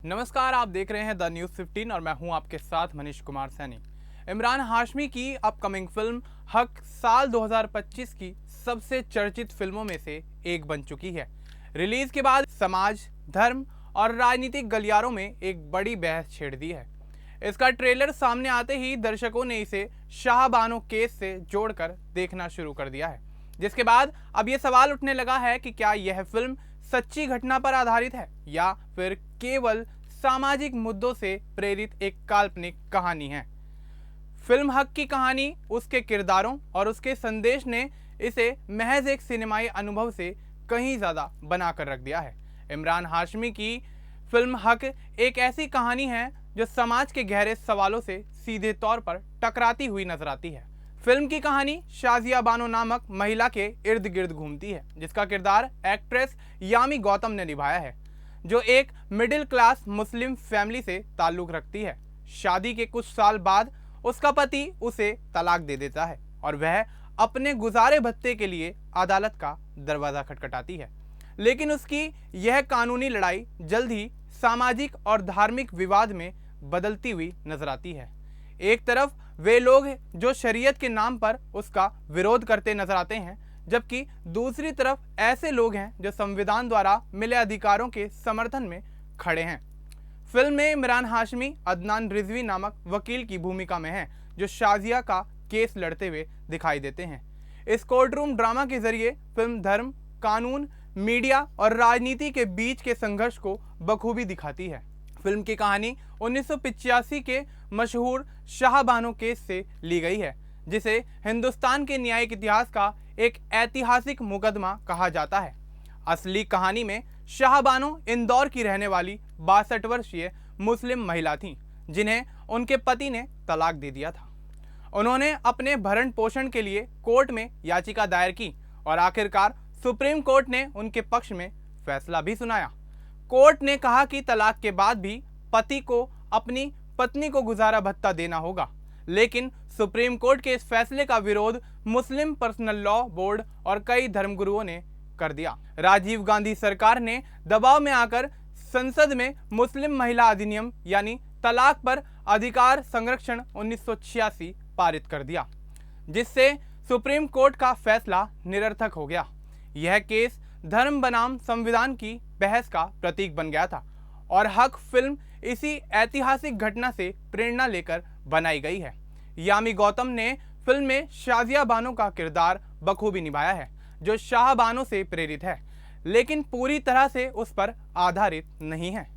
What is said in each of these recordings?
नमस्कार, आप देख रहे हैं द न्यूज़ 15 और मैं हूं आपके साथ मनीष कुमार सैनी। इमरान हाशमी की अपकमिंग फिल्म हक साल 2025 की सबसे चर्चित फिल्मों में से एक बन चुकी है। रिलीज के बाद समाज, धर्म और राजनीतिक गलियारों में एक बड़ी बहस छेड़ दी है। इसका ट्रेलर सामने आते ही दर्शकों ने इसे शाहबानो केस से जोड़कर देखना शुरू कर दिया है, जिसके बाद अब यह सवाल उठने लगा है कि क्या यह फिल्म सच्ची घटना पर आधारित है या फिर केवल सामाजिक मुद्दों से प्रेरित एक काल्पनिक कहानी है। फिल्म हक की कहानी, उसके किरदारों और उसके संदेश ने इसे महज एक सिनेमाई अनुभव से कहीं ज़्यादा बनाकर रख दिया है। इमरान हाशमी की फिल्म हक एक ऐसी कहानी है जो समाज के गहरे सवालों से सीधे तौर पर टकराती हुई नजर आती है। फिल्म की कहानी शाजिया बानो नामक महिला के इर्द गिर्द घूमती है, जिसका किरदार एक्ट्रेस यामी गौतम ने निभाया है, जो एक मिडिल क्लास मुस्लिम फैमिली से ताल्लुक रखती है। शादी के कुछ साल बाद उसका पति उसे तलाक दे देता है और वह अपने गुजारे भत्ते के लिए अदालत का दरवाज़ा खटखटाती है। लेकिन उसकी यह कानूनी लड़ाई जल्द ही सामाजिक और धार्मिक विवाद में बदलती हुई नजर आती है। एक तरफ वे लोग जो शरीयत के नाम पर उसका विरोध करते नजर आते हैं, जबकि दूसरी तरफ ऐसे लोग हैं जो संविधान द्वारा मिले अधिकारों के समर्थन में खड़े हैं। फिल्म में इमरान हाशमी अदनान रिजवी नामक वकील की भूमिका में हैं, जो शाजिया का केस लड़ते हुए दिखाई देते हैं। इस कोर्टरूम ड्रामा के जरिए फिल्म धर्म, कानून, मीडिया और राजनीति के बीच के संघर्ष को बखूबी दिखाती है। फिल्म की कहानी 1985 के मशहूर शाहबानो केस से ली गई है, जिसे हिंदुस्तान के न्यायिक इतिहास का एक ऐतिहासिक मुकदमा कहा जाता है। असली कहानी में शाहबानो इंदौर की रहने वाली 62 वर्षीय मुस्लिम महिला थीं, जिन्हें उनके पति ने तलाक दे दिया था। उन्होंने अपने भरण पोषण के लिए कोर्ट में याचिका दायर की और आखिरकार सुप्रीम कोर्ट ने उनके पक्ष में फैसला भी सुनाया। कोर्ट ने कहा कि तलाक के बाद भी पति को अपनी पत्नी को गुजारा भत्ता देना होगा, लेकिन सुप्रीम कोर्ट के इस फैसले का विरोध मुस्लिम पर्सनल लॉ बोर्ड और कई धर्मगुरुओं ने कर दिया। राजीव गांधी सरकार ने दबाव में आकर संसद में मुस्लिम महिला अधिनियम यानी तलाक पर अधिकार संरक्षण 1986 पारित कर दिया, जिससे सुप्रीम कोर्ट का फैसला निरर्थक हो गया। यह केस धर्म बनाम संविधान की बहस का प्रतीक बन गया था और हक फिल्म इसी ऐतिहासिक घटना से प्रेरणा लेकर बनाई गई है। यामी गौतम ने फिल्म में शाजिया बानो का किरदार बखूबी निभाया है, जो शाहबानो से प्रेरित है, लेकिन पूरी तरह से उस पर आधारित नहीं है।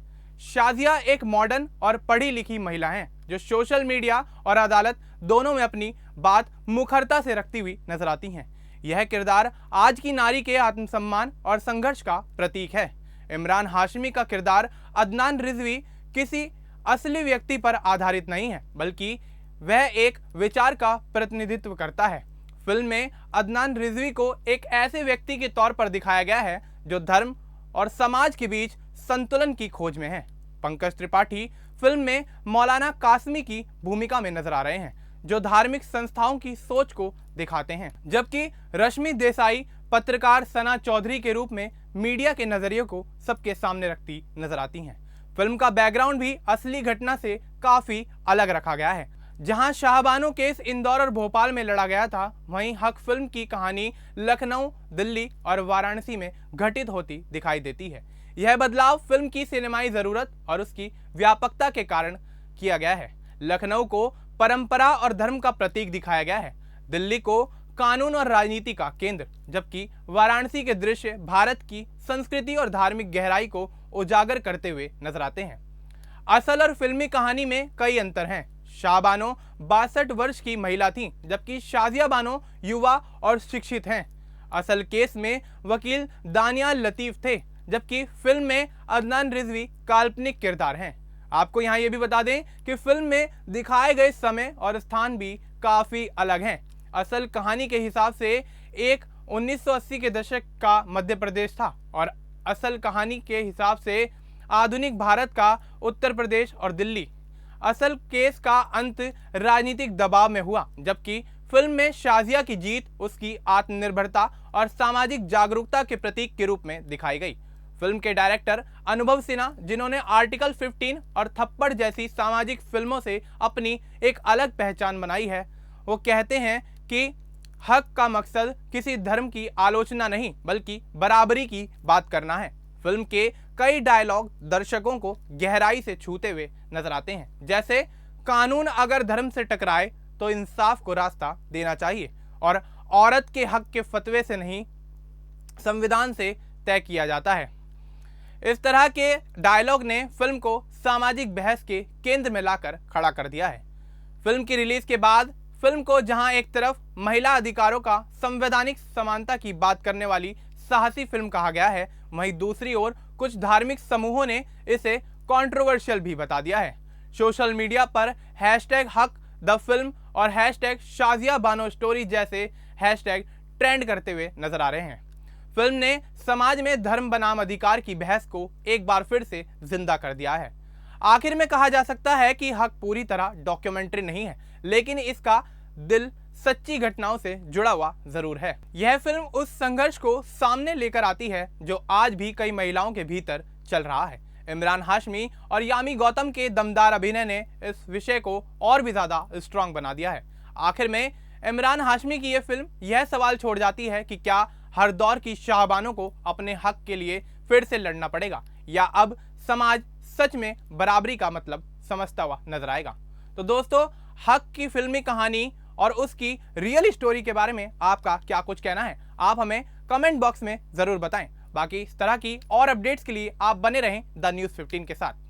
शाजिया एक मॉडर्न और पढ़ी लिखी महिला हैं, जो सोशल मीडिया और अदालत दोनों में अपनी बात मुखरता से रखती हुई नजर आती हैं। यह किरदार आज की नारी के आत्मसम्मान और संघर्ष का प्रतीक है। इमरान हाशमी का किरदार अदनान रिजवी किसी असली व्यक्ति पर आधारित नहीं है, बल्कि वह एक विचार का प्रतिनिधित्व करता है। फिल्म में अदनान रिजवी को एक ऐसे व्यक्ति के तौर पर दिखाया गया है जो धर्म और समाज के बीच संतुलन की खोज में है। पंकज त्रिपाठी फिल्म में मौलाना कासमी की भूमिका में नजर आ रहे हैं, जो धार्मिक संस्थाओं की सोच को दिखाते हैं, जबकि रश्मि देसाई पत्रकार सना चौधरी के रूप में मीडिया के नजरिए को सबके सामने रखती नजर आती हैं। फिल्म का बैकग्राउंड भी असली घटना से काफी अलग रखा गया है। जहां शाहबानो केस इंदौर और भोपाल में लड़ा गया था, वहीं हक फिल्म की कहानी लखनऊ, दिल्ली और वाराणसी में घटित होती दिखाई देती है। यह बदलाव फिल्म की सिनेमाई जरूरत और उसकी व्यापकता के कारण किया गया है। लखनऊ को परंपरा और धर्म का प्रतीक दिखाया गया है, दिल्ली को कानून और राजनीति का केंद्र, जबकि वाराणसी के दृश्य भारत की संस्कृति और धार्मिक गहराई को उजागर करते हुए नजर आते हैं। असल और फिल्मी कहानी में कई अंतर हैं। शाहबानो 62 वर्ष की महिला थीं, जबकि शाजिया बानो युवा और शिक्षित हैं। असल केस में वकील दानियाल लतीफ थे, जबकि फिल्म में अदनान रिजवी काल्पनिक किरदार हैं। आपको यहाँ ये भी बता दें कि फिल्म में दिखाए गए समय और स्थान भी काफ़ी अलग हैं। असल कहानी के हिसाब से एक 1980 के दशक का मध्य प्रदेश था और असल कहानी के हिसाब से आधुनिक भारत का उत्तर प्रदेश और दिल्ली। असल केस का अंत राजनीतिक दबाव में हुआ, जबकि फिल्म में शाजिया की जीत उसकी आत्मनिर्भरता और सामाजिक जागरूकता के प्रतीक के रूप में दिखाई गई। फिल्म के डायरेक्टर अनुभव सिन्हा, जिन्होंने आर्टिकल 15 और थप्पड़ जैसी सामाजिक फिल्मों से अपनी एक अलग पहचान बनाई है, वो कहते हैं कि हक का मकसद किसी धर्म की आलोचना नहीं बल्कि बराबरी की बात करना है। फिल्म के कई डायलॉग दर्शकों को गहराई से छूते हुए नजर आते हैं, जैसे कानून अगर धर्म से टकराए तो इंसाफ को रास्ता देना चाहिए और औरत के हक के फतवे से नहीं संविधान से तय किया जाता है। इस तरह के डायलॉग ने फिल्म को सामाजिक बहस के केंद्र में लाकर खड़ा कर दिया है। फिल्म की रिलीज के बाद फिल्म को जहां एक तरफ महिला अधिकारों का संवैधानिक समानता की बात करने वाली साहसी फिल्म कहा गया है, वहीं दूसरी ओर कुछ धार्मिक समूहों ने इसे कंट्रोवर्शियल भी बता दिया है। सोशल मीडिया पर #हक द फिल्म और #शाजिया बानो स्टोरी जैसे हैशटैग ट्रेंड करते हुए नजर आ रहे हैं। फिल्म ने समाज में धर्म बनाम अधिकार की बहस को एक बार फिर से जिंदा कर दिया है। आखिर में कहा जा सकता है कि हक पूरी तरह डॉक्यूमेंट्री नहीं है, लेकिन इसका दिल सच्ची घटनाओं से जुड़ा हुआ जरूर है। यह फिल्म उस संघर्ष को सामने लेकर आती है जो आज भी कई महिलाओं के भीतर चल रहा है। इमरान हाशमी और यामी गौतम के दमदार अभिनय ने इस विषय को और भी ज्यादा स्ट्रांग बना दिया है। आखिर में इमरान हाशमी की यह फिल्म यह सवाल छोड़ जाती है कि क्या हर दौर की शाहबानों को अपने हक के लिए फिर से लड़ना पड़ेगा, या अब समाज सच में बराबरी का मतलब समझता हुआ नजर आएगा। तो दोस्तों, हक की फिल्मी कहानी और उसकी रियल स्टोरी के बारे में आपका क्या कुछ कहना है, आप हमें कमेंट बॉक्स में जरूर बताएं। बाकी इस तरह की और अपडेट्स के लिए आप बने रहें द न्यूज़ 15 के साथ।